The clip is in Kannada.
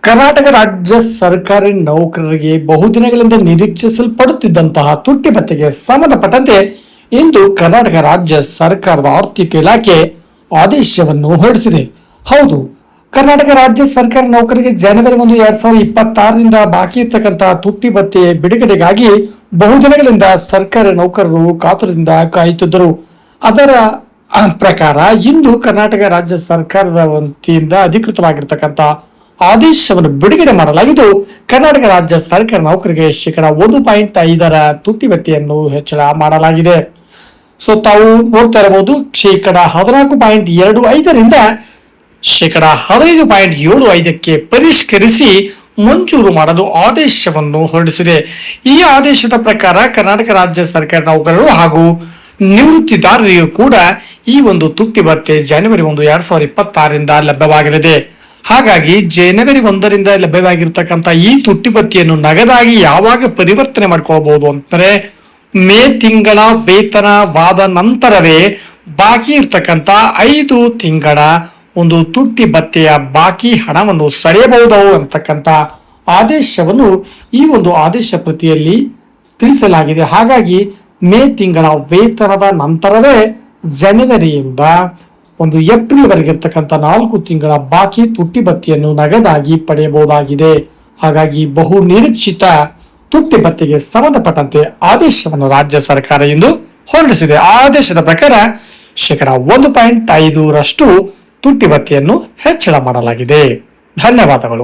ಕರ್ನಾಟಕ ರಾಜ್ಯ ಸರ್ಕಾರಿ ನೌಕರರಿಗೆ ಬಹುದಿನಗಳಿಂದ ನಿರೀಕ್ಷಿಸಲ್ಪಡುತ್ತಿದ್ದಂತಹ ತುಟ್ಟಿ ಭತ್ಯೆಗೆ ಸಂಬಂಧಪಟ್ಟಂತೆ ಇಂದು ಕರ್ನಾಟಕ ರಾಜ್ಯ ಸರ್ಕಾರದ ಆರ್ಥಿಕ ಇಲಾಖೆ ಆದೇಶವನ್ನು ಹೊರಡಿಸಿದೆ. ಹೌದು, ಕರ್ನಾಟಕ ರಾಜ್ಯ ಸರ್ಕಾರಿ ನೌಕರರಿಗೆ ಜನವರಿ 1, 2026ರಿಂದ ಬಾಕಿ ಇರ್ತಕ್ಕಂತಹ ತುಟ್ಟಿ ಭತ್ಯೆ ಬಿಡುಗಡೆಗಾಗಿ ಬಹುದಿನಗಳಿಂದ ಸರ್ಕಾರಿ ನೌಕರರು ಕಾತುರದಿಂದ ಕಾಯುತ್ತಿದ್ದರು. ಅದರ ಪ್ರಕಾರ ಇಂದು ಕರ್ನಾಟಕ ರಾಜ್ಯ ಸರ್ಕಾರದ ವತಿಯಿಂದ ಅಧಿಕೃತವಾಗಿರ್ತಕ್ಕಂಥ ಆದೇಶವನ್ನು ಬಿಡುಗಡೆ ಮಾಡಲಾಗಿದ್ದು, ಕರ್ನಾಟಕ ರಾಜ್ಯ ಸರ್ಕಾರ ನೌಕರಿಗೆ ಶೇಕಡ 1.5 ತುಟ್ಟಿ ಭತ್ಯೆಯನ್ನು ಹೆಚ್ಚಳ ಮಾಡಲಾಗಿದೆ. ಸೊ ತಾವು ನೋಡ್ತಾ ಇರಬಹುದು, ಶೇಕಡ 14.25ರಿಂದ ಶೇಕಡ 15.75ಕ್ಕೆ ಪರಿಷ್ಕರಿಸಿ ಮಂಜೂರು ಮಾಡಲು ಆದೇಶವನ್ನು ಹೊರಡಿಸಿದೆ. ಈ ಆದೇಶದ ಪ್ರಕಾರ ಕರ್ನಾಟಕ ರಾಜ್ಯ ಸರ್ಕಾರಿ ನೌಕರರು ಹಾಗೂ ನಿವೃತ್ತಿದಾರರಿಗೂ ಕೂಡ ಈ ಒಂದು ತುಟ್ಟಿ ಭತ್ಯೆ ಜನವರಿ 1, 2026ರಿಂದ ಲಭ್ಯವಾಗಲಿದೆ. ಹಾಗಾಗಿ ಜನವರಿ 1ರಿಂದ ಲಭ್ಯವಾಗಿರ್ತಕ್ಕಂಥ ಈ ತುಟ್ಟಿ ಭತ್ಯೆಯನ್ನು ನಗದಾಗಿ ಯಾವಾಗ ಪರಿವರ್ತನೆ ಮಾಡ್ಕೊಳ್ಬಹುದು ಅಂದರೆ ಮೇ ತಿಂಗಳ ವೇತನವಾದ ನಂತರವೇ ಬಾಕಿ ಇರ್ತಕ್ಕಂಥ 5 ತಿಂಗಳ ಒಂದು ತುಟ್ಟಿ ಭತ್ಯೆಯ ಬಾಕಿ ಹಣವನ್ನು ಸರಿಯಬಹುದು ಅಂತಕ್ಕಂಥ ಆದೇಶವನ್ನು ಈ ಒಂದು ಆದೇಶ ಪ್ರತಿಯಲ್ಲಿ ತಿಳಿಸಲಾಗಿದೆ. ಹಾಗಾಗಿ ಮೇ ತಿಂಗಳ ವೇತನದ ನಂತರವೇ ಜನವರಿಯಿಂದ ಒಂದು ಏಪ್ರಿಲ್ವರೆಗೆ ಇರ್ತಕ್ಕಂಥ 4 ತಿಂಗಳ ಬಾಕಿ ತುಟ್ಟಿ ಭತ್ಯೆಯನ್ನು ನಗದಾಗಿ ಪಡೆಯಬಹುದಾಗಿದೆ. ಹಾಗಾಗಿ ಬಹು ನಿರೀಕ್ಷಿತ ತುಟ್ಟಿ ಭತ್ಯೆಗೆ ಸಂಬಂಧಪಟ್ಟಂತೆ ಆದೇಶವನ್ನು ರಾಜ್ಯ ಸರ್ಕಾರ ಇಂದು ಹೊರಡಿಸಿದೆ. ಆದೇಶದ ಪ್ರಕಾರ ಶೇಕಡ 1.5ರಷ್ಟು ತುಟ್ಟಿ ಭತ್ಯೆಯನ್ನು ಹೆಚ್ಚಳ ಮಾಡಲಾಗಿದೆ. ಧನ್ಯವಾದಗಳು.